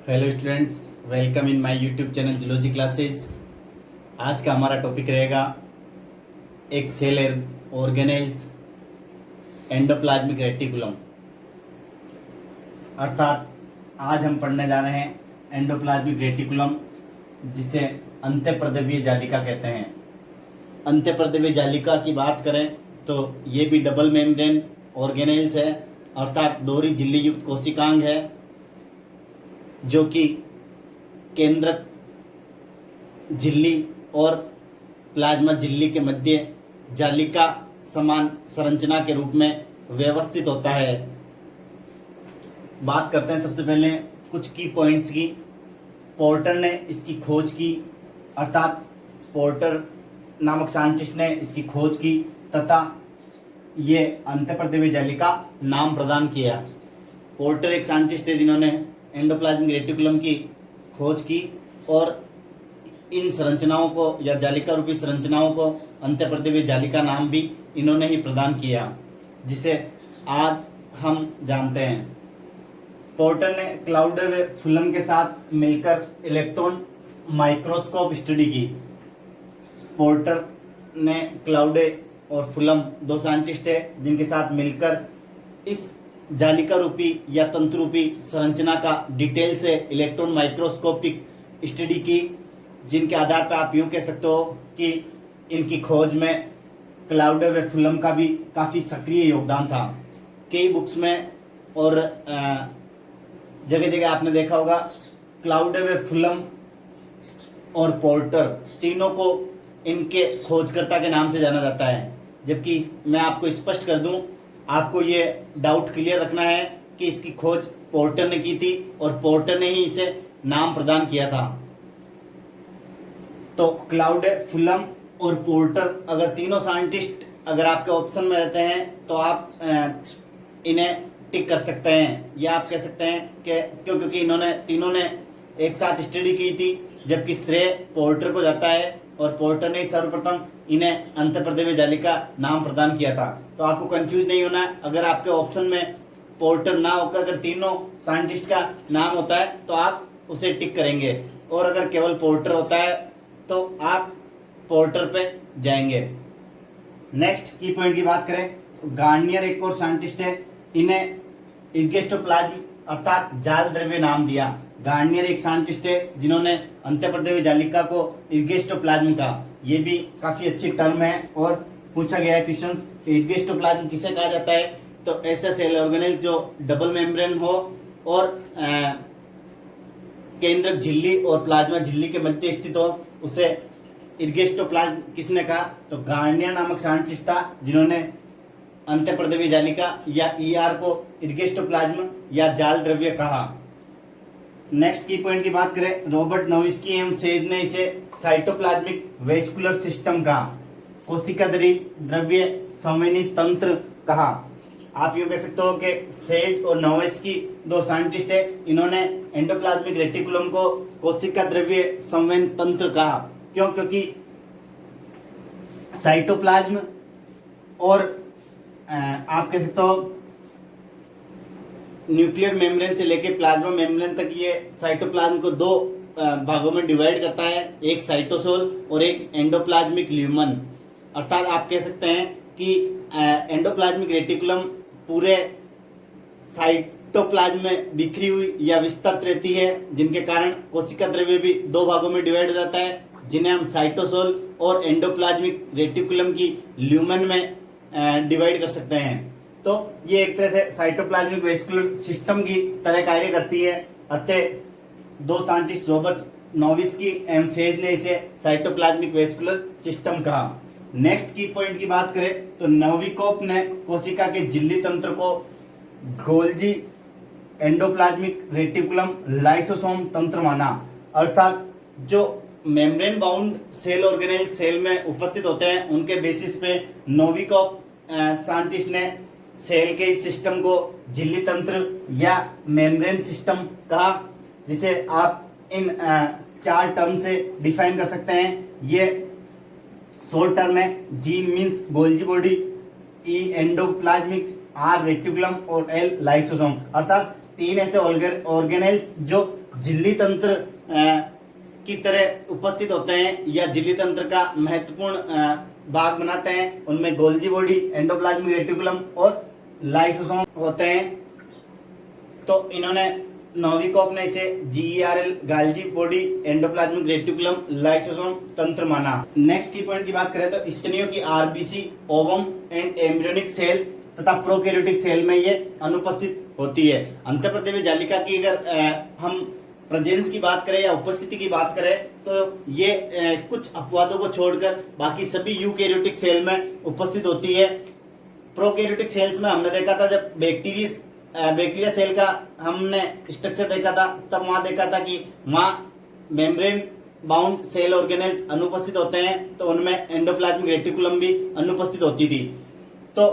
Hello students, welcome in my YouTube channel zoology classes. आज का हमारा टॉपिक रहेगा एक सेल ऑर्गेनेल्स एंडोप्लाज्मिक रेटिकुलम। अर्थात आज हम पढ़ने जा रहे हैं एंडोप्लाज्मिक रेटिकुलम, जिसे अंत्यप्रद्रव्य जालिका कहते हैं। अंत्यप्रद्रव्य जालिका की बात करें तो ये भी डबल मेम्ब्रेन ऑर्गेनेल्स है, अर्थात दोहरी झिल्ली युक्त कोशिकांग है, जो कि केंद्रक झिल्ली और प्लाज्मा झिल्ली के मध्य जालिका समान संरचना के रूप में व्यवस्थित होता है। बात करते हैं सबसे पहले कुछ की पॉइंट्स की। पोर्टर ने इसकी खोज की, अर्थात पोर्टर नामक साइंटिस्ट ने इसकी खोज की तथा ये अंत्यप्रद्रव्य जालिका नाम प्रदान किया। पोर्टर एक साइंटिस्ट थे जिन्होंने एंडोप्लाज्मिक रेटिकुलम की खोज की और इन संरचनाओं को या जालिका रूपी संरचनाओं को अंत्यप्रद्रव्य जालिका नाम भी इन्होंने ही प्रदान किया, जिसे आज हम जानते हैं। पोर्टर ने क्लाउडे व फुलम के साथ मिलकर इलेक्ट्रॉन माइक्रोस्कोप स्टडी की। पोर्टर ने क्लाउडे और फुलम दो साइंटिस्ट थे जिनके साथ मिलकर इस जालिका रूपी या तंतु रूपी संरचना का डिटेल से इलेक्ट्रॉन माइक्रोस्कोपिक स्टडी की, जिनके आधार पर आप यूं कह सकते हो कि इनकी खोज में क्लाउडे व फुलम का भी काफ़ी सक्रिय योगदान था। कई बुक्स में और जगह जगह आपने देखा होगा क्लाउडे व फुलम और पोर्टर तीनों को इनके खोजकर्ता के नाम से जाना जाता है। जबकि मैं आपको स्पष्ट कर दूं, आपको ये डाउट क्लियर रखना है कि इसकी खोज पोर्टर ने की थी और पोर्टर ने ही इसे नाम प्रदान किया था। तो क्लाउडे, फुलम और पोर्टर अगर तीनों साइंटिस्ट अगर आपके ऑप्शन में रहते हैं तो आप इन्हें टिक कर सकते हैं, या आप कह सकते हैं कि क्योंकि इन्होंने तीनों ने एक साथ स्टडी की थी, जबकि श्रेय पोर्टर को जाता है और पोर्टर ने सर्वप्रथम इन्हें अंत्यप्रद्रव्य जालिका नाम प्रदान किया था। तो आपको कंफ्यूज नहीं होना है। अगर आपके ऑप्शन में पोर्टर ना होकर अगर तीनों साइंटिस्ट का नाम होता है तो आप उसे टिक करेंगे, और अगर केवल पोर्टर होता है तो आप पोर्टर पे जाएंगे। नेक्स्ट की पॉइंट की बात करें तो गार्नियर एक और साइंटिस्ट है, इन्हें इर्गेस्टोप्लाज्म अर्थात जाल द्रव्य नाम दिया। गार्नियर एक साइंटिस्ट थे जिन्होंने अंत्यप्रद्रव्य जालिका को इर्गेस्टोप्लाज्म कहा। ये भी काफी अच्छी टर्म है और पूछा गया है क्वेश्चंस, इर्गेस्टोप्लाज्म किसे कहा जाता है। तो ऐसा सेल ऑर्गेनेल जो डबल मेम्ब्रेन हो और केंद्रक झिल्ली और प्लाज्मा झिल्ली के मध्य स्थित हो, उसे इर्गेस्टोप्लाज्म किसने कहा। तो गार्नियर नामक साइंटिस्ट था जिन्होंने अंत्यप्रद्रव्य जालिका या ईआर को इर्गेस्टोप्लाज्म या जाल द्रव्य कहा। नेक्स्ट की पॉइंट की बात करें, रॉबर्ट नोविस्की एवं सेज ने इसे साइटोप्लाज्मिक वेस्कुलर सिस्टम कहा, कोशिका द्रव्य संवेदी तंत्र कहा। आप यूं कह सकते हो कि सेज और नोविस्की दो साइंटिस्ट थे, इन्होंने एंडोप्लाज्मिक रेटिकुलम को कोशिका द्रव्य संवेदी तंत्र कहा। क्यों? क्योंकि साइटोप्लाज्म और आप कह सकते हो न्यूक्लियर मेम्ब्रेन से लेकर प्लाज्मा मेम्ब्रेन तक ये साइटोप्लाज्म को दो भागों में डिवाइड करता है, एक साइटोसोल और एक एंडोप्लाज्मिक ल्यूमन। अर्थात आप कह सकते हैं कि एंडोप्लाज्मिक रेटिकुलम पूरे साइटोप्लाज्म में बिखरी हुई या विस्तृत रहती है, जिनके कारण कोशिका द्रव्य भी दो भागों में डिवाइड हो जाता है, जिन्हें हम साइटोसोल और एंडोप्लाज्मिक रेटिकुलम की ल्यूमन में डिवाइड कर सकते हैं। तो ये एक तरह से साइटोप्लाज्मिक वेस्कुलर सिस्टम की तरह कार्य करती है। अतः दो साइंटिस्ट रॉबर्ट नोविस्की एवं सेज ने इसे साइटोप्लाज्मिक वेस्कुलर सिस्टम कहा। नेक्स्ट की पॉइंट की बात करें तो नोविकोव ने कोशिका के झिल्ली तंत्र को गोल्जी एंडोप्लाज्मिक रेटिकुलम लाइसोसोम तंत्र माना। अर्थात जो membrane bound cell organelle cell में उपस्थित होते हैं, उनके बेसिस पे नोविकोव साइंटिस्ट ने सेल के इस सिस्टम को झिल्ली तंत्र या मेम्ब्रेन सिस्टम कहा, जिसे आप इन चार टर्म से डिफाइन कर सकते हैं। ये शॉर्ट टर्म है, G means Golgi body, E endoplasmic, R reticulum और एल लाइसोसोम। अर्थात तीन ऐसे ऑर्गेनेल्स जो झिल्ली तंत्र की तरह उपस्थित होते हैं या झिल्ली तंत्र का महत्वपूर्ण भाग बनाते हैं। उनमें गोल्जी बॉडी, एंडोप्लाज्मिक रेटिकुलम और लाइसोसोम होते हैं। तो इन्होंने नोविकोव ने इसे GERL गाल्जी body, endoplasmic reticulum, lysosome तंत्र माना। नेक्स्ट की पॉइंट की बात करें तो स्तनियों की RBC, ovum and embryonic cell तथा प्रोकैरियोटिक सेल में ये अनुपस्थित होती है। अंतःप्रदेशीय जालिका की अगर हम प्रेजेंस की बात करें या उपस्थिति की बात करें तो ये कुछ अपवादों को छोड़कर बाकी सभी यूकैरियोटिक सेल में उपस्थित होती है। प्रोकैरियोटिक सेल्स में हमने देखा था जब बैक्टीरिया सेल का हमने स्ट्रक्चर देखा था, तब वहां देखा था कि वहां मेम्ब्रेन बाउंड सेल ऑर्गेनेल्स अनुपस्थित होते हैं, तो उनमें एंडोप्लाज्मिक रेटिकुलम भी अनुपस्थित होती थी। तो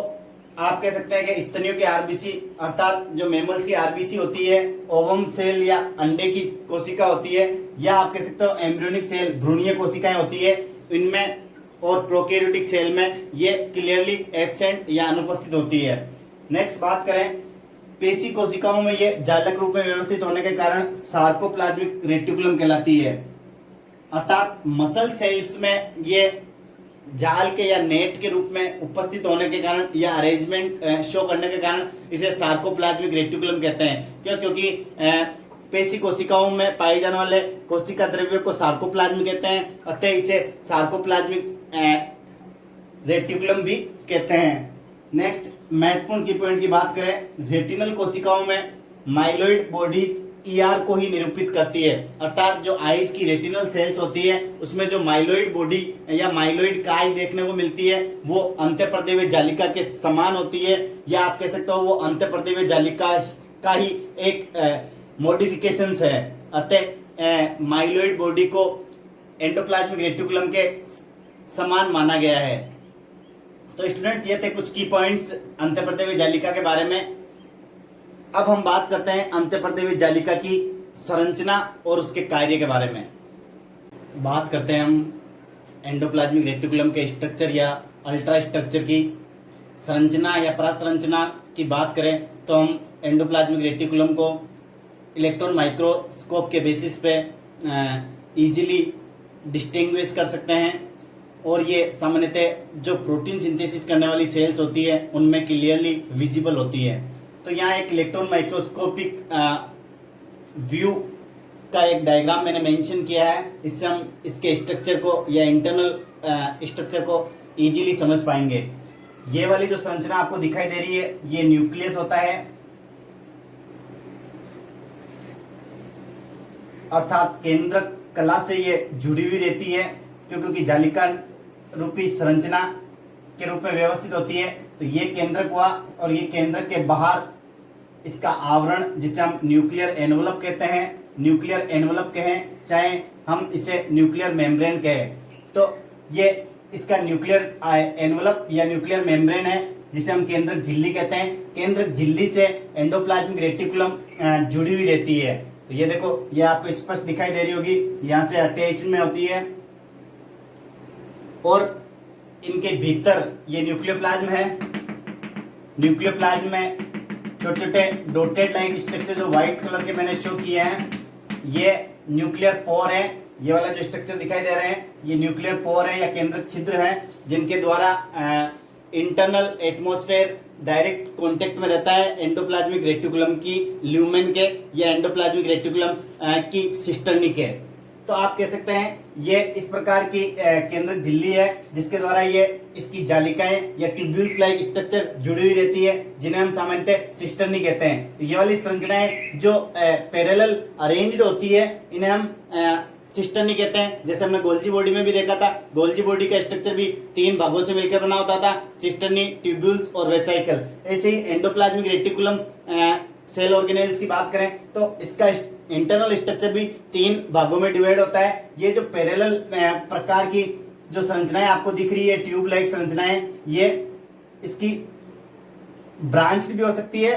आप कह सकते हैं कि स्तनियों की RBC अर्थात जो मेमल्स की RBC होती है, ओवम सेल या अंडे की कोशिका होती है, या आप कह सकते हो एम्ब्रियोनिक सेल भ्रूणीय कोशिकाएं होती है, इनमें और प्रोकैरियोटिक सेल में ये क्लियरली एब्सेंट या अनुपस्थित होती है। नेक्स्ट बात करें, पेशी कोशिकाओं में ये जालक रूप में व्यवस्थित होने के कारण सार्कोप्लाज्मिक रेटिकुलम कहलाती है। अर्थात मसल सेल्स में ये जाल के या नेट के रूप में उपस्थित होने के कारण या अरेंजमेंट शो करने के कारण इसे सार्कोप्लाज्मिक रेटिकुलम कहते हैं। क्यों? क्योंकि पेशी कोशिकाओं में पाए जाने वाले कोशिका द्रव्य को सार्कोप्लाज्म कहते हैं, अतः इसे सार्कोप्लाज्मिक रेटिकुलम भी कहते हैं। नेक्स्ट महत्वपूर्ण की पॉइंट की बात करें, रेटिनल कोशिकाओं में माइलोइड बॉडीज ER को ही निरूपित करती है। अर्थात जो आईज की रेटिनल सेल्स होती है उसमें जो माइलोइड बॉडी या माइलोइड काई देखने को मिलती है वो अंतःप्रदेशीय जालिका के समान होती है, या आप कह सकते हो वो अंतःप्रदेशीय जालिका का ही एक मॉडिफिकेशंस है। अतः माइलोइड बॉडी को एंडोप्लाज्मिक रेटिकुलम के समान माना गया है। तो स्टूडेंट्स ये थे कुछ की पॉइंट्स अंतःप्रदेशीय जालिका के बारे में। अब हम बात करते हैं अंतःप्रदेशीय जालिका की संरचना और उसके कार्य के बारे में। बात करते हैं हम एंडोप्लाज्मिक रेटिकुलम के स्ट्रक्चर या अल्ट्रा स्ट्रक्चर की संरचना या प्रसंरचना की बात करें तो हम एंडोप्लाज्मिक रेटिकुलम को इलेक्ट्रॉन माइक्रोस्कोप के बेसिस पे इजीली डिस्टिंग्विश कर सकते हैं, और ये सामान्यतः जो प्रोटीन सिंथेसिस करने वाली सेल्स होती है उनमें क्लियरली विजिबल होती है। तो यहाँ एक इलेक्ट्रॉन माइक्रोस्कोपिक व्यू का एक डायग्राम मैंने मेंशन किया है, इससे हम इसके स्ट्रक्चर को या इंटरनल स्ट्रक्चर को इजीली समझ पाएंगे। ये वाली जो संरचना आपको दिखाई दे रही है ये न्यूक्लियस होता है, अर्थात केंद्रक कला से ये जुड़ी हुई रहती है, क्योंकि जालिका रूपी संरचना के रूप में व्यवस्थित होती है। तो ये केंद्रक हुआ, और ये केंद्रक के बाहर इसका आवरण जिसे हम न्यूक्लियर एनवलप कहते हैं, न्यूक्लियर एनवलप कहें चाहे हम इसे न्यूक्लियर मेम्ब्रेन कहें, तो ये इसका न्यूक्लियर एनवलप या न्यूक्लियर मेम्ब्रेन है जिसे हम केंद्रक झिल्ली कहते हैं। केंद्रक झिल्ली से एंडोप्लाज्मिक रेटिकुलम जुड़ी हुई रहती है। तो ये देखो, ये आपको स्पष्ट दिखाई दे रही होगी, यहाँ से अटैच में होती है, और इनके भीतर ये न्यूक्लियोप्लाज्म है। न्यूक्लियोप्लाज्म में छोटे छोटे डॉटेड लाइन स्ट्रक्चर जो व्हाइट कलर के मैंने शो किए हैं ये न्यूक्लियर पोर है। ये वाला जो स्ट्रक्चर दिखाई दे रहे हैं ये न्यूक्लियर पोर है या केंद्रक छिद्र है, जिनके द्वारा इंटरनल एटमॉस्फेयर डायरेक्ट कांटेक्ट में रहता है एंडोप्लाज्मिक रेटिकुलम की ल्यूमेन के या एंडोप्लाज्मिक रेटिकुलम की सिस्टर्नी के। तो आप कह सकते हैं ये इस प्रकार की केंद्रक झिल्ली है जिसके द्वारा ये इसकी जालिकाएं या ट्यूब्यूल्स लाइक स्ट्रक्चर जुड़ी हुई रहती है, जिन्हें हम सामान्यतः सिस्टर्नी कहते हैं। ये वाली संरचनाएं जो पैरेलल अरेंज्ड होती है इन्हें हम सिस्टर्नी कहते हैं। जैसे हमने गोल्जी बॉडी में भी देखा था, गोल्जी बॉडी का स्ट्रक्चर भी 3 भागों से मिलकर बना होता था, सिस्टर्नी, ट्यूब्यूल्स और वेसिकल। ऐसे ही एंडोप्लाज्मिक रेटिकुलम सेल ऑर्गेनेल्स की बात करें तो इसका इंटरनल स्ट्रक्चर भी 3 भागों में डिवाइड होता है। ये जो पैरेलल प्रकार की जो संरचनाएं आपको दिख रही है, ट्यूब लाइक संरचनाएं, ये इसकी ब्रांच भी हो सकती है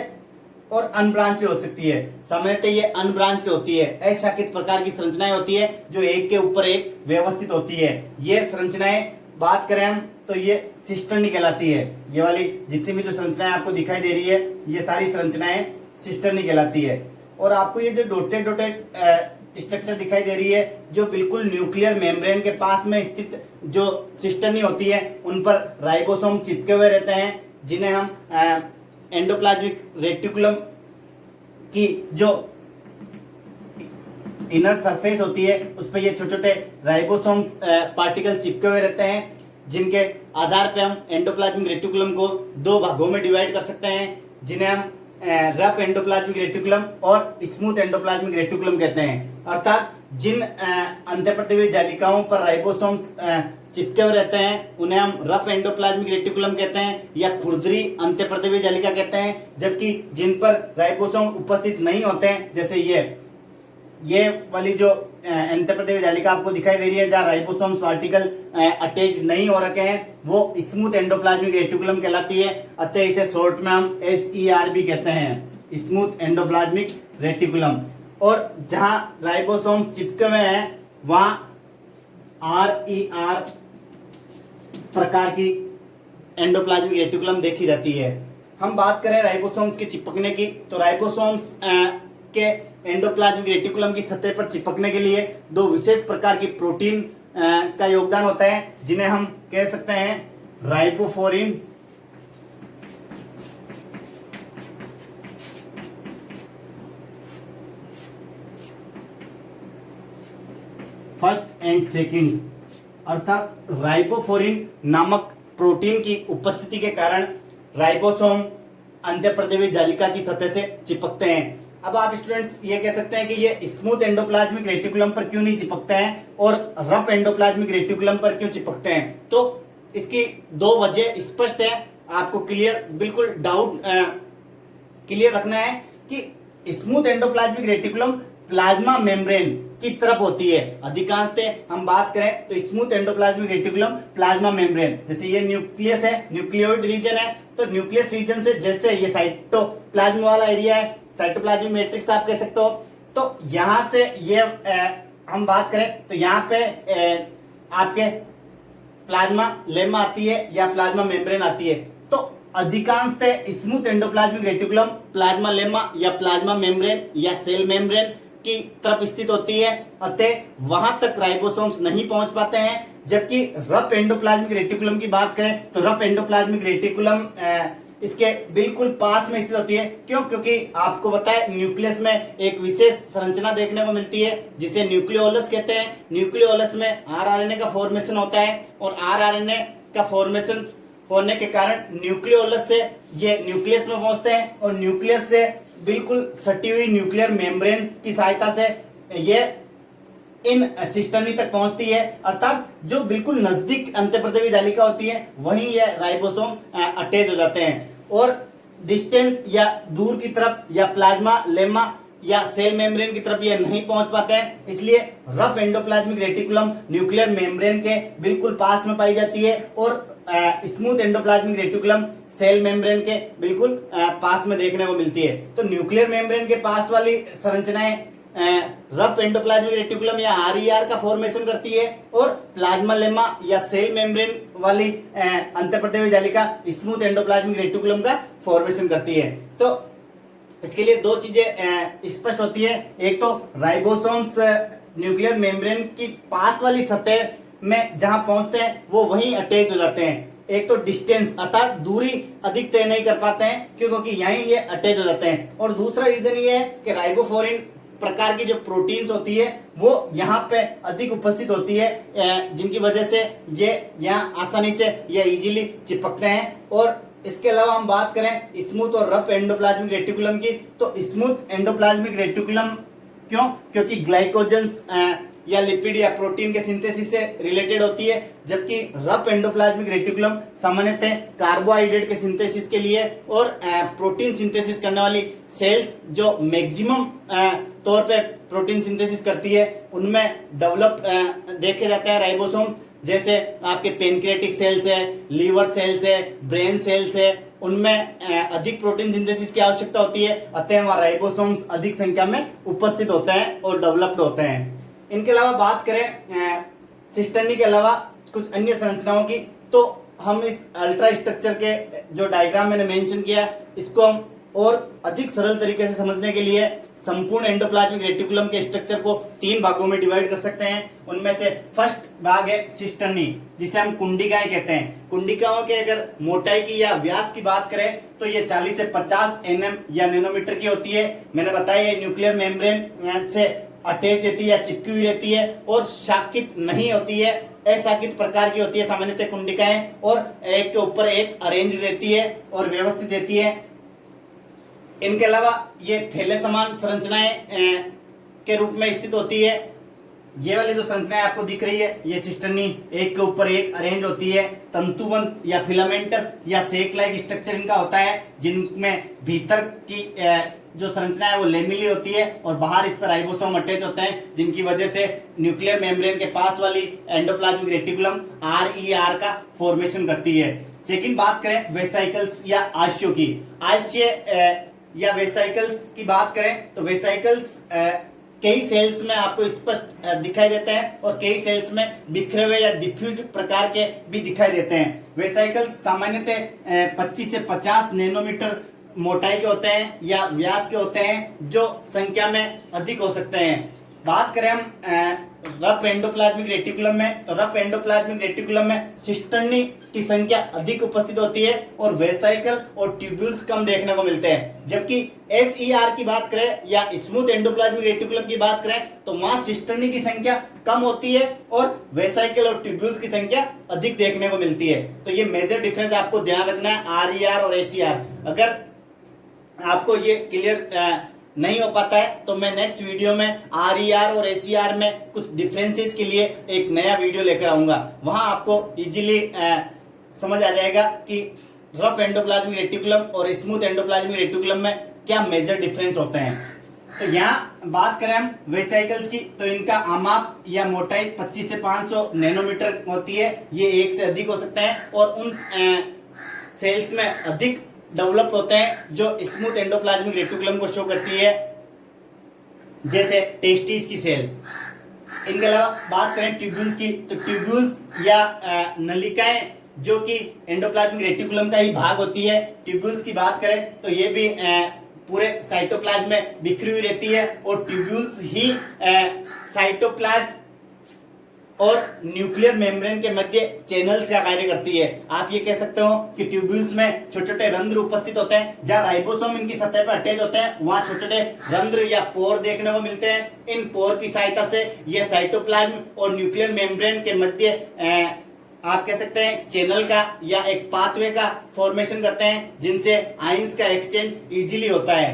और अनब्रांच भी हो सकती है। सामान्यतः ये अनब्रांच्ड होती है, अशाखित प्रकार की संरचनाएं होती है जो एक के ऊपर एक व्यवस्थित होती है। ये संरचनाएं बात करें हम तो ये सिस्टर्नी कहलाती है। ये वाली जितनी भी जो संरचनाएं आपको दिखाई दे रही है ये सारी संरचनाएं सिस्टर्नी कहलाती है। और आपको ये जो डॉटेड डॉटेड स्ट्रक्चर दिखाई दे रही है जो बिल्कुल न्यूक्लियर मेम्ब्रेन के पास में स्थित जो सिस्टर्नी होती है उन पर राइबोसोम चिपके हुए रहते हैं, जिन्हें हम एंडोप्लाज्मिक रेटिकुलम की जो इनर सरफेस होती है उस पर ये छोटे छोटे राइबोसोम्स पार्टिकल चिपके हुए रहते हैं, जिनके आधार पे हम एंडोप्लाज्मिक रेटिकुलम को दो भागों में डिवाइड कर सकते हैं, जिन्हें हम रफ एंडोप्लाज्मिक रेटिकुलम और स्मूथ एंडोप्लाज्मिक रेटिकुलम कहते हैं। अर्थात जिन अंतःप्रदेशीय जालिकाओं पर राइबोसोम्स चिपके हुए रहते हैं उन्हें हम रफ एंडोप्लाज्मिक रेटिकुलम कहते हैं या खुरदरी अंतःप्रदेशीय जालिका कहते हैं, जबकि जिन पर राइबोसोम उपस्थित नहीं होते हैं, जैसे ये वाली जो अंतःप्रदेशीय जालिका आपको दिखाई दे रही है जहाँ राइबोसोम्स पार्टिकल अटैच नहीं हो रखे हैं, वो स्मूथ एंडोप्लाज्मिक रेटिकुलम कहलाती है। अतः इसे शॉर्ट में हम SER भी कहते हैं, स्मूथ एंडोप्लाज्मिक रेटिकुलम। और जहां राइबोसोम चिपके हुए हैं वहां RER प्रकार की एंडोप्लाज्मिक रेटिकुलम देखी जाती है। हम बात करें राइबोसोम्स के चिपकने की, तो राइबोसोम्स के एंडोप्लाज्मिक रेटिकुलम की सतह पर चिपकने के लिए दो विशेष प्रकार की प्रोटीन का योगदान होता है, जिन्हें हम कह सकते हैं राइबोफोरिन फर्स्ट एंड सेकंड। अर्थात राइबोफोरिन नामक प्रोटीन की उपस्थिति के कारण राइबोसोम अंतःप्रदेशीय जालिका की सतह से चिपकते हैं। अब आप स्टूडेंट्स ये कह सकते हैं कि ये स्मूथ एंडोप्लाज्मिक रेटिकुलम पर क्यों नहीं चिपकते हैं और रफ एंडोप्लाज्मिक रेटिकुलम पर क्यों चिपकते हैं? तो इसकी दो वजह स्पष्ट है, आपको बिल्कुल डाउट क्लियर रखना है कि smooth endoplasmic reticulum plasma membrane की तरफ होती है। अधिकांशतः हम बात करें तो smooth endoplasmic reticulum plasma membrane, जैसे ये न्यूक्लियस है, न्यूक्लियोइड रीजन है, तो न्यूक्लियस रीजन से जैसे ये साइटोप्लाज्म वाला एरिया है, साइटोप्लाज्मिक मैट्रिक्स आप कह सकते हो, तो यहां से ये हम बात करें तो यहाँ पे आपके प्लाज्मा लेमा आती है या प्लाज्मा मेम्ब्रेन आती है। तो अधिकांशतः smooth endoplasmic reticulum plasma lemma या प्लाज्मा मेम्ब्रेन या सेल मेम्ब्रेन की तरफ स्थित होती है, अतः वहां तक राइबोसोम्स नहीं पहुंच पाते हैं। जबकि रफ एंडोप्लाज्मिक रेटिकुलम की बात करें तो रफ एंडोप्लाज्मिक रेटिकुलम इसके बिल्कुल पास में स्थित होती है। क्यों? क्योंकि आपको पता है न्यूक्लियस में एक विशेष संरचना देखने को मिलती है जिसे न्यूक्लियोलस कहते हैं। न्यूक्लियोलस में आरआरएनए का फॉर्मेशन होता है और आरआरएनए का फॉर्मेशन होने के कारण न्यूक्लियोलस से ये न्यूक्लियस में पहुंचते हैं और न्यूक्लियस से बिल्कुल सटी हुई न्यूक्लियर मेम्ब्रेन की सहायता से ये इन सिस्टर्नी तक पहुंचती है। अर्थात जो बिल्कुल नजदीक अंतःप्रदेशीय जालिका होती है वहीं ये राइबोसोम अटैच हो जाते हैं और डिस्टेंस या दूर की तरफ या प्लाज्मा लेमा या सेल मेम्ब्रेन की तरफ ये नहीं पहुंच पाते हैं। इसलिए rough endoplasmic reticulum nuclear membrane के बिल्कुल पास में पाई जाती है और smooth endoplasmic reticulum cell membrane के बिल्कुल पास में देखने को मिलती है। तो न्यूक्लियर मेम्ब्रेन के पास वाली संरचनाएं रफ एंडोप्लाज्मिक रेटिकुलम या RER का फॉर्मेशन करती है और प्लाज्मा लेमा या सेल मेम्ब्रेन वाली अंतःप्रदेशीय जालिका स्मूथ एंडोप्लाज्मिक रेटिकुलम का फॉर्मेशन करती है। तो इसके लिए दो चीजें स्पष्ट होती है, एक तो राइबोसोम्स न्यूक्लियर मेम्ब्रेन की पास वाली सतह में जहां पहुंचते हैं वो वहीं अटैच हो जाते हैं। एक तो डिस्टेंस अर्थात दूरी अधिक तय नहीं कर पाते हैं क्योंकि यहीं ये अटैच हो जाते हैं, और दूसरा रीजन ये है कि राइबोफोरिन प्रकार की जो प्रोटीन्स होती है वो यहाँ पे अधिक उपस्थित होती है, जिनकी वजह से ये यहाँ आसानी से ये इजीली चिपकते हैं। और इसके अलावा हम बात करें स्मूथ और रफ एंडोप्लाज्मिक रेटिकुलम की, तो स्मूथ एंडोप्लाज्मिक रेटिकुलम क्यों? क्योंकि ग्लाइकोजन्स या लिपिड या प्रोटीन के सिंथेसिस से रिलेटेड होती है, जबकि रफ एंडोप्लाज्मिक रेटिकुलम सामान्यतः कार्बोहाइड्रेट के सिंथेसिस के लिए और प्रोटीन सिंथेसिस करने वाली सेल्स जो मैक्सिमम तौर पे प्रोटीन सिंथेसिस करती है उनमें डेवलप देखे जाते हैं राइबोसोम, जैसे आपके पेनक्रियाटिक सेल्स है, लीवर सेल्स है, ब्रेन सेल्स है, उनमें अधिक प्रोटीन सिंथेसिस की आवश्यकता होती है, अतः वहाँ राइबोसोम्स अधिक संख्या में उपस्थित होते हैं और डेवलप्ड होते हैं। इनके अलावा बात करें सिस्टर्नी के अलावा कुछ अन्य संरचनाओं की, तो हम इस अल्ट्रा स्ट्रक्चर के जो डायग्राम मैंने मेंशन किया इसको हम और अधिक सरल तरीके से समझने के लिए संपूर्ण एंडोप्लाज्मिक रेटिकुलम के स्ट्रक्चर को 3 भागों में डिवाइड कर सकते हैं। उनमें से फर्स्ट भाग है सिस्टर्नी, जिसे हम कुंडिकाएं कहते हैं। कुंडिकाओं के अगर मोटाई की या व्यास की बात करें तो ये 40 से 50 nm या नैनोमीटर की होती है। मैंने बताया ये न्यूक्लियर मेम्ब्रेन से अटैच रहती है या चिपकी हुई रहती है और शाकित नहीं होती है, अशाकित प्रकार की होती है सामान्यतः कुंडिकाएं, और एक के ऊपर एक अरेंज रहती है और व्यवस्थित रहती है। इनके अलावा ये थैले समान संरचनाएं के रूप में स्थित होती है। ये वाली जो संरचनाएं आपको दिख रही है ये सिस्टर्नी एक के ऊपर एक अरेंज होती है। तंतुबंध या फिलामेंटस या सेक लाइक स्ट्रक्चर इनका होता है, जिनमें भीतर की जो संरचना है वो लेमिली होती है और बाहर इस पर राइबोसोम अटैच होते हैं, जिनकी वजह से न्यूक्लियर मेम्ब्रेन के पास वाली एंडोप्लाज्मिक रेटिकुलम RER का फॉर्मेशन करती है। सेकंड बात करें वेसाइकल्स या आश्यों की, आश्य या वेसाइकल्स की बात करें तो वेसाइकल्स कई सेल्स में आपको स्पष्ट दिखाई देते हैं और कई सेल्स में बिखरे हुए या डिफ्यूज प्रकार के भी दिखाई देते हैं। वेसाइकल्स सामान्यतः 25 से 50 नैनोमीटर मोटाई के होते हैं या व्यास के होते हैं, जो संख्या में अधिक हो सकते हैं। बात करें हम रफ एंडोप्लाज्मिक रेटिकुलम में, तो रफ एंडोप्लाज्मिक रेटिकुलम में सिस्टर्नी की संख्या अधिक उपस्थित होती है और वेसाइकल और ट्यूब्यूल्स कम देखने को मिलते हैं। जबकि SER की बात करें या स्मूथ एंडोप्लाज्मिक रेटिकुलम की बात करें तो वहां सिस्टर्नी की संख्या कम होती है और वेसाइकल और ट्यूब्यूल्स की संख्या अधिक देखने को मिलती है। तो ये मेजर डिफरेंस आपको ध्यान रखना है RER और SER। अगर आपको ये क्लियर नहीं हो पाता है तो मैं नेक्स्ट वीडियो में RER और SER में कुछ डिफरेंसेस के लिए एक नया वीडियो लेकर आऊंगा। वहां आपको इजीली समझ आ जाएगा कि रफ एंडोप्लाज्मिक रेटिकुलम और स्मूथ एंडोप्लाज्मिक रेटिकुलम में क्या मेजर डिफरेंस होते हैं। तो यहाँ बात करें हम वेसाइकल्स की, तो इनका आमाप या मोटाई 25 से 500 नैनोमीटर होती है। ये एक से अधिक हो सकते हैं और उन सेल्स में अधिक डेवलप होते हैं जो स्मूथ एंडोप्लाज्मिक रेटिकुलम को शो करती है, जैसे टेस्टिस की सेल। इनके अलावा बात करें ट्यूब्यूल्स की, तो ट्यूब्यूल्स या नलिकाएं जो कि एंडोप्लाज्मिक रेटिकुलम का ही भाग होती है। ट्यूब्यूल्स की बात करें तो ये भी पूरे साइटोप्लाज्म में बिखरी हुई रहती है और ट्यूब्यूल्स ही साइटोप्लाज्म और न्यूक्लियर मेम्ब्रेन के मध्य चैनल्स का कार्य करती है। आप ये कह सकते हो कि ट्यूब्यूल्स में छोटे छोटे रंध्र उपस्थित होते हैं, जहां राइबोसोम इनकी सतह पर अटैच होते हैं वहां छोटे छोटे रंध्र या पोर देखने को मिलते हैं। इन पोर की सहायता से ये साइटोप्लाज्म और न्यूक्लियर मेम्ब्रेन के मध्य आप कह सकते हैं चैनल का या एक पाथवे का फॉर्मेशन करते हैं, जिनसे आयंस का एक्सचेंज इजीली होता है।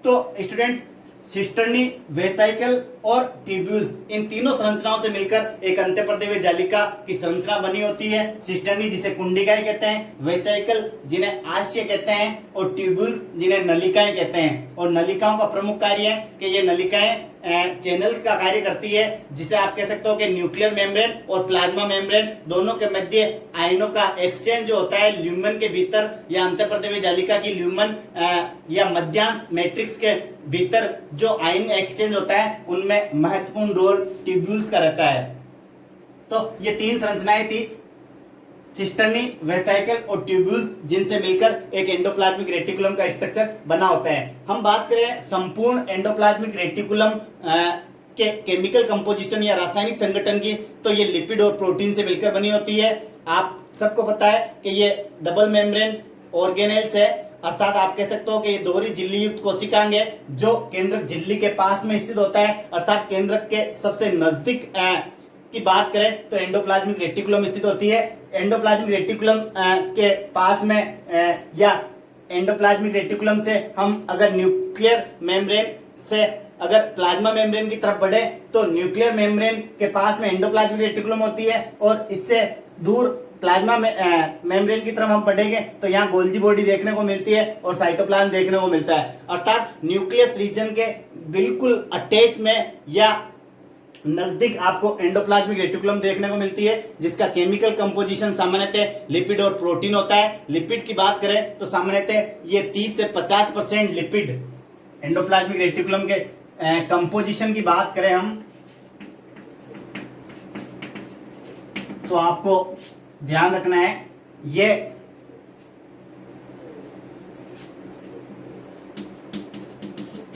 तो स्टूडेंट्स, सिस्टर्नी, वेसाइकल और ट्यूब्यूल्स, इन तीनों संरचनाओं से मिलकर एक अंतःप्रदेशीय जालिका की संरचना बनी होती है। सिस्टर्नी जिसे कुंडिकाएं कहते हैं, वेसाइकल जिन्हें आश्य कहते हैं और ट्यूब्यूल्स जिन्हें नलिकाएं कहते हैं। और नलिकाओं का प्रमुख कार्य है कि ये नलिकाएं चैनल्स का कार्य करती है, जिसे आप कह सकते हो कि न्यूक्लियर मेम्ब्रेन और प्लाज्मा मेम्ब्रेन दोनों के मध्य आयनों का एक्सचेंज जो होता है ल्यूमेन के भीतर या अंतःप्रदेशीय जालिका की ल्यूमेन या मध्यांश मैट्रिक्स के भीतर जो आयन एक्सचेंज होता है उनमें महत्वपूर्ण रोल ट्यूब्यूल्स का रहता है। तो ये तीन संरचनाएं थी, सिस्टर्नी, वेसाइकल और ट्यूब्यूल्स, जिनसे मिलकर एक एंडोप्लाज्मिक रेटिकुलम का स्ट्रक्चर बना होता है। हम बात करें संपूर्ण एंडोप्लाज्मिक रेटिकुलम के केमिकल कंपोजिशन या रासायनिक संगठन की, तो ये लिपिड और प्रोटीन से मिलकर बनी होती है। आप सबको पता है कि ये डबल मेम्ब्रेन ऑर्गेनेल्स है, अर्थात आप कह सकते हो कि ये दोहरी झिल्ली युक्त कोशिकांग है जो केंद्रक झिल्ली के पास में स्थित होता है, अर्थात केंद्रक के सबसे नजदीक की बात करें तो एंडोप्लाज्मिक रेटिकुलम स्थित होती है। एंडोप्लाज्मिक रेटिकुलम के पास में या एंडोप्लाज्मिक रेटिकुलम से हम अगर न्यूक्लियर मेम्ब्रेन से अगर प्लाज्मा मेम्ब्रेन की तरफ बढ़े तो न्यूक्लियर मेम्ब्रेन के पास में एंडोप्लाज्मिक रेटिकुलम होती है और इससे दूर प्लाज्मा मेम्ब्रेन की तरफ हम बढ़ेंगे तो यहाँ गोल्जी बॉडी देखने को मिलती है और साइटोप्लाज्म देखने को मिलता है। अर्थात न्यूक्लियस रीजन के बिल्कुल अटैच में या नजदीक आपको एंडोप्लाज्मिक रेटिकुलम देखने को मिलती है, जिसका केमिकल कंपोजिशन सामान्यतः लिपिड और प्रोटीन होता है। लिपिड की बात करें तो सामान्यतः ये 30 से 50% लिपिड एंडोप्लाज्मिक रेटिकुलम के कंपोजिशन की बात करें हम तो आपको ध्यान रखना है ये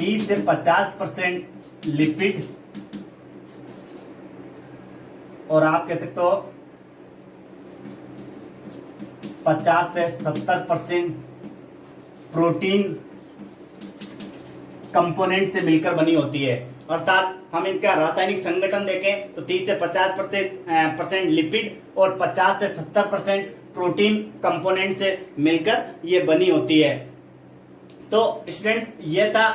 30 से 50% लिपिड और आप कह सकते हो 50 से 70% प्रोटीन कंपोनेंट से मिलकर बनी होती है। अर्थात हम इनका रासायनिक संगठन देखें तो 30 से 50% लिपिड और 50 से 70% प्रोटीन कंपोनेंट से मिलकर ये बनी होती है। तो स्टूडेंट्स, ये था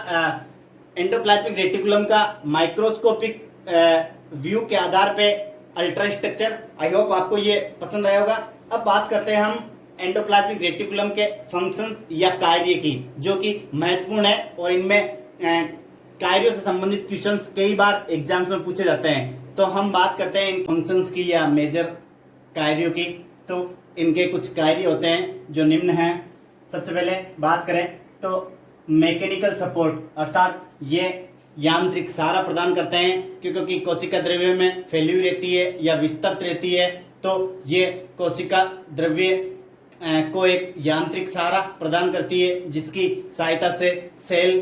एंडोप्लाज्मिक रेटिकुलम का माइक्रोस्कोपिक व्यू के आधार पे अल्ट्रा स्ट्रक्चर। आई होप आपको ये पसंद आया होगा। अब बात करते हैं हम एंडोप्लाज्मिक रेटिकुलम के फंक्शंस या कार्य की, जो कि महत्वपूर्ण है और इनमें कार्यों से संबंधित क्वेश्चंस कई बार एग्जाम्स में पूछे जाते हैं। तो हम बात करते हैं इन फंक्शंस की या मेजर कार्यों की। तो इनके कुछ कार्य होते हैं जो निम्न हैं। सबसे पहले बात करें तो मैकेनिकल सपोर्ट, अर्थात ये यांत्रिक सहारा प्रदान करते हैं क्योंकि कोशिका द्रव्य में फैली हुई रहती है या विस्तृत रहती है। तो ये कोशिका द्रव्य को एक यांत्रिक सहारा प्रदान करती है, जिसकी सहायता से सेल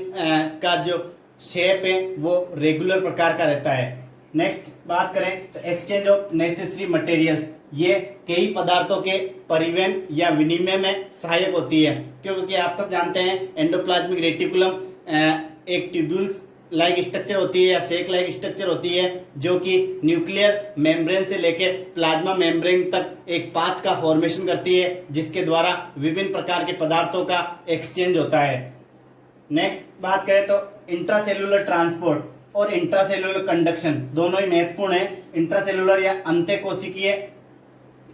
का जो शेप है वो रेगुलर प्रकार का रहता है। नेक्स्ट बात करें तो एक्सचेंज ऑफ नेसेसरी मटेरियल्स, ये कई पदार्थों के परिवहन या विनिमय में सहायक होती है, क्योंकि आप सब जानते हैं एंडोप्लाज्मिक रेटिकुलम एक ट्यूब्यूल्स लाइक स्ट्रक्चर होती है या सेक लाइक स्ट्रक्चर होती है, जो कि न्यूक्लियर मेम्ब्रेन से लेके प्लाज्मा मेम्ब्रेन तक एक पाथ का फॉर्मेशन करती है, जिसके द्वारा विभिन्न प्रकार के पदार्थों का एक्सचेंज होता है। नेक्स्ट बात करें तो इंट्रासेल्युलर ट्रांसपोर्ट और इंट्रासेल्युलर कंडक्शन दोनों ही महत्वपूर्ण है। इंट्रासेल्युलर या अंतःकोशिकीय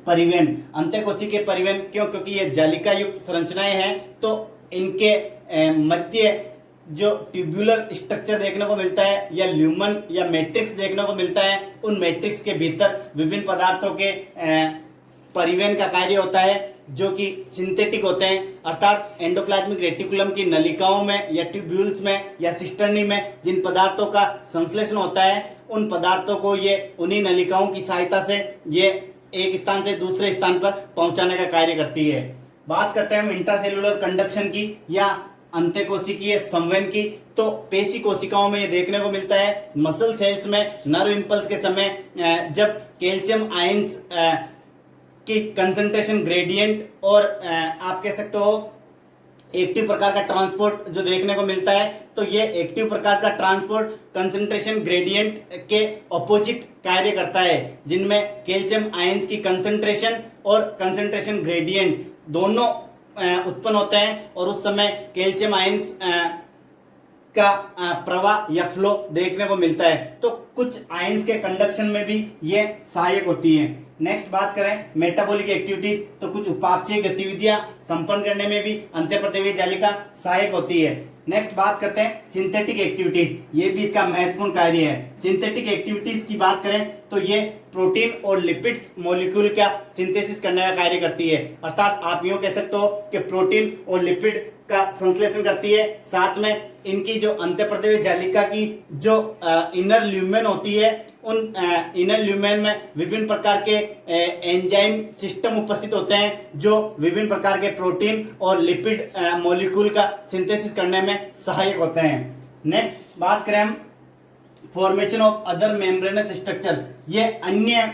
परिवहन, अंतःकोशिकीय परिवहन क्यों? क्योंकि ये जालिका युक्त संरचनाएं हैं, तो इनके मध्य जो ट्यूब्यूलर स्ट्रक्चर देखने को मिलता है या ल्यूमन या मैट्रिक्स देखने को मिलता है, उन मैट्रिक्स के भीतर विभिन्न पदार्थों के परिवहन का कार्य होता है, जो कि सिंथेटिक होते हैं। अर्थात एंडोप्लाज्मिक रेटिकुलम की नलिकाओं में या ट्यूब्यूल्स में या सिस्टर्नी में जिन पदार्थों का संश्लेषण होता है, उन पदार्थों को ये उन्हीं नलिकाओं की सहायता से ये एक स्थान से दूसरे स्थान पर पहुंचाने का कार्य करती है। बात करते हैं हम इंट्रासेल्युलर कंडक्शन की या अंतःकोशिकीय संवहन की। तो पेशी कोशिकाओं में ये देखने को मिलता है। मसल सेल्स में नर्व इंपल्स के समय जब कैल्शियम आयंस की कंसंट्रेशन ग्रेडियंट और आप कह सकते हो एक्टिव प्रकार का ट्रांसपोर्ट जो देखने को मिलता है, तो ये एक्टिव प्रकार का ट्रांसपोर्ट कंसंट्रेशन ग्रेडियंट के ऑपोजिट कार्य करता है, जिनमें कैल्शियम आयंस की कंसंट्रेशन और कंसंट्रेशन ग्रेडियंट दोनों उत्पन्न होते हैं और उस समय कैल्शियम आयंस का प्रवाह या फ्लो देखने को मिलता है। तो कुछ आयंस के कंडक्शन में भी ये सहायक होती हैं। नेक्स्ट बात करें मेटाबॉलिक एक्टिविटीज, तो कुछ उपापचयी गतिविधियां संपन्न करने में भी अंतःप्रदेवीय जालिका सहायक होती है। नेक्स्ट बात करते हैं सिंथेटिक एक्टिविटीज, ये भी इसका महत्वपूर्ण कार्य है। सिंथेटिक एक्टिविटीज की बात करें तो ये प्रोटीन और लिपिड्स मॉलिक्यूल का सिंथेसिस करने का कार्य करती है। अर्थात आप यूं कह सकते हो कि प्रोटीन और लिपिड का संश्लेषण करती है, साथ में इनकी जो अंतःप्रदेवीय जालिका की जो इनर ल्यूमेन होती है, उन इनर ल्यूमेन में विभिन्न प्रकार के एंजाइम सिस्टम उपस्थित होते हैं, जो विभिन्न प्रकार के प्रोटीन और लिपिड मॉलिक्यूल का सिंथेसिस करने में सहायक होते हैं। नेक्स्ट बात करें हम formation of other membranous structure, ये अन्य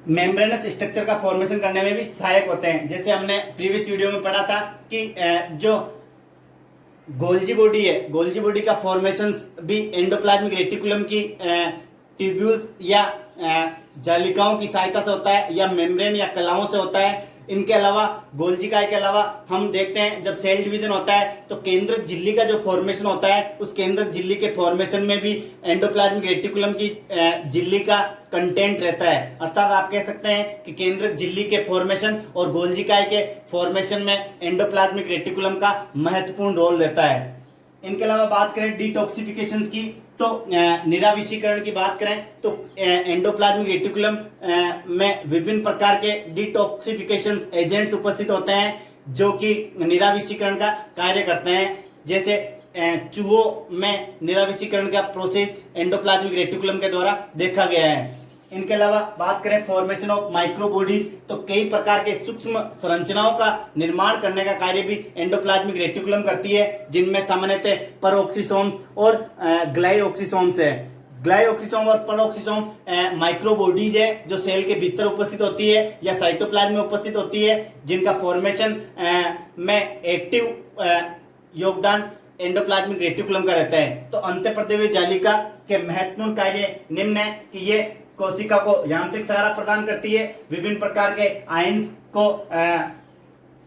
मेम्ब्रेनस स्ट्रक्चर का फॉर्मेशन करने में भी सहायक होते हैं। जैसे हमने प्रीवियस वीडियो में पढ़ा था कि जो गोल्जी बॉडी है, गोल्जी बॉडी का फॉर्मेशन भी एंडोप्लाज्मिक रेटिकुलम की ट्यूब्यूल्स या जालिकाओं की सहायता से होता है या मेम्ब्रेन या कलाओं से होता है। इनके अलावा गोल्जिकाय के अलावा हम देखते हैं जब सेल डिवीजन होता है तो केंद्रक झिल्ली का जो फॉर्मेशन होता है, उस केंद्रक झिल्ली के फॉर्मेशन में भी एंडोप्लाज्मिक रेटिकुलम की झिल्ली का कंटेंट रहता है। अर्थात आप कह सकते हैं कि केंद्रक झिल्ली के फॉर्मेशन और गोल्जिकाय के फॉर्मेशन में एंडोप्लाज्मिक रेटिकुलम का महत्वपूर्ण रोल रहता है। इनके अलावा बात करें डिटॉक्सिफिकेशन की, तो निराविषीकरण की बात करें तो एंडोप्लाज्मिक रेटिकुलम में विभिन्न प्रकार के डिटॉक्सिफिकेशन एजेंट्स उपस्थित होते हैं, जो कि निराविषीकरण का कार्य करते हैं। जैसे चूहों में निराविषीकरण का प्रोसेस एंडोप्लाज्मिक रेटिकुलम के द्वारा देखा गया है। इनके अलावा बात करें फॉर्मेशन ऑफ माइक्रोबॉडीज, तो कई प्रकार के सूक्ष्म संरचनाओं का निर्माण करने का कार्य भी एंडोप्लाज्मिक रेटिकुलम करती है, जिनमें सामान्यतः पेरोक्सिसोम्स और ग्लाइओक्सिसोम्स है। ग्लाइओक्सिसोम और पेरोक्सिसोम माइक्रोबॉडीज है जो सेल के भीतर उपस्थित होती है या साइटोप्लाज्म में उपस्थित होती है, जिनका फॉर्मेशन में एक्टिव योगदान एंडोप्लाज्मिक रेटिकुलम का रहता है। तो अंतःप्रदेवीय जालिका के महत्वपूर्ण कार्य निम्न है कि ये कोशिका को यांत्रिक सहारा प्रदान करती है, विभिन्न प्रकार के आयंस को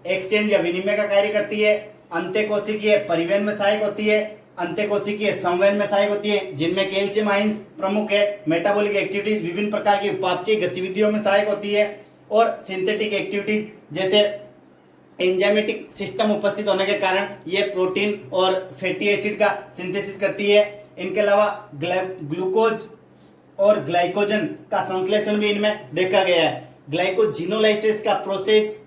एक्सचेंज या विनिमय का कार्य करती है, अंत्यकोशिकीय परिवहन में सहायक होती है, अंत्यकोशिकीय संवहन में सहायक होती है, जिनमें कैल्शियम आयंस प्रमुख है, मेटाबॉलिक एक्टिविटीज विभिन्न प्रकार की उपापचयी गतिविधियों में सहायक होती है, और सिंथेटिक एक्टिविटीज जैसे एंजाइमेटिक सिस्टम उपस्थित होने के कारण ये प्रोटीन और फैटी एसिड का सिंथेसिस करती है। इनके अलावा ग्लूकोज और ग्लाइकोजन का संश्लेषण भी इनमें देखा गया है। ग्लाइकोजिनोलाइसिस का प्रोसेस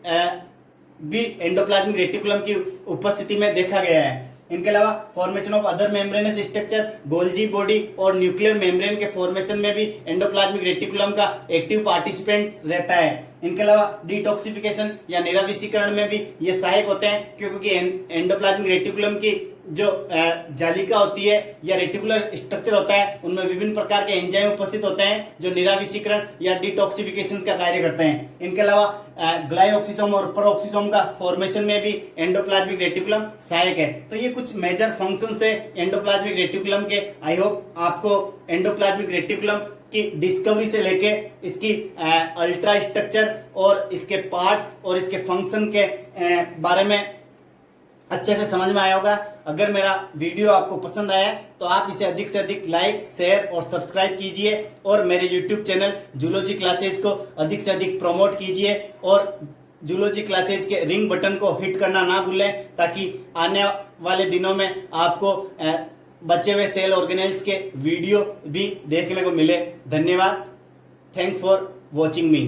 भी एंडोप्लाज्मिक रेटिकुलम की उपस्थिति में देखा गया है। इनके अलावा formation of other membranous structure, Golgi body और न्यूक्लियर मेम्ब्रेन के फॉर्मेशन में भी एंडोप्लाज्मिक रेटिकुलम का एक्टिव पार्टिसिपेंट रहता है। इनके अलावा डिटॉक्सिफिकेशन या निराविषीकरण में भी ये सहायक होते हैं, क्योंकि एंडोप्लाज्मिक रेटिकुलम की जो जालिका होती है या रेटिकुलर स्ट्रक्चर होता है, उनमें विभिन्न प्रकार के एंजाइम उपस्थित होते हैं जो निराविषीकरण या डिटॉक्सिफिकेशन का कार्य करते हैं। इनके अलावा ग्लाइओक्सिसोम और पेरोक्सिसोम का फॉर्मेशन में भी एंडोप्लाज्मिक रेटिकुलम सहायक है। तो ये कुछ मेजर फंक्शंस थे एंडोप्लाज्मिक रेटिकुलम के। आई होप आपको एंडोप्लाज्मिक रेटिकुलम की डिस्कवरी से लेके इसकी अल्ट्रा स्ट्रक्चर और इसके पार्ट्स और इसके फंक्शन के बारे में अच्छे से समझ में आया होगा। अगर मेरा वीडियो आपको पसंद आया तो आप इसे अधिक से अधिक लाइक, शेयर और सब्सक्राइब कीजिए, और मेरे यूट्यूब चैनल जूलॉजी क्लासेज को अधिक से अधिक प्रमोट कीजिए, और जूलॉजी क्लासेज के रिंग बटन को हिट करना ना भूलें, ताकि आने वाले दिनों में आपको बचे हुए सेल ऑर्गेनेल्स के वीडियो भी देखने को मिले। धन्यवाद। Thanks for watching me.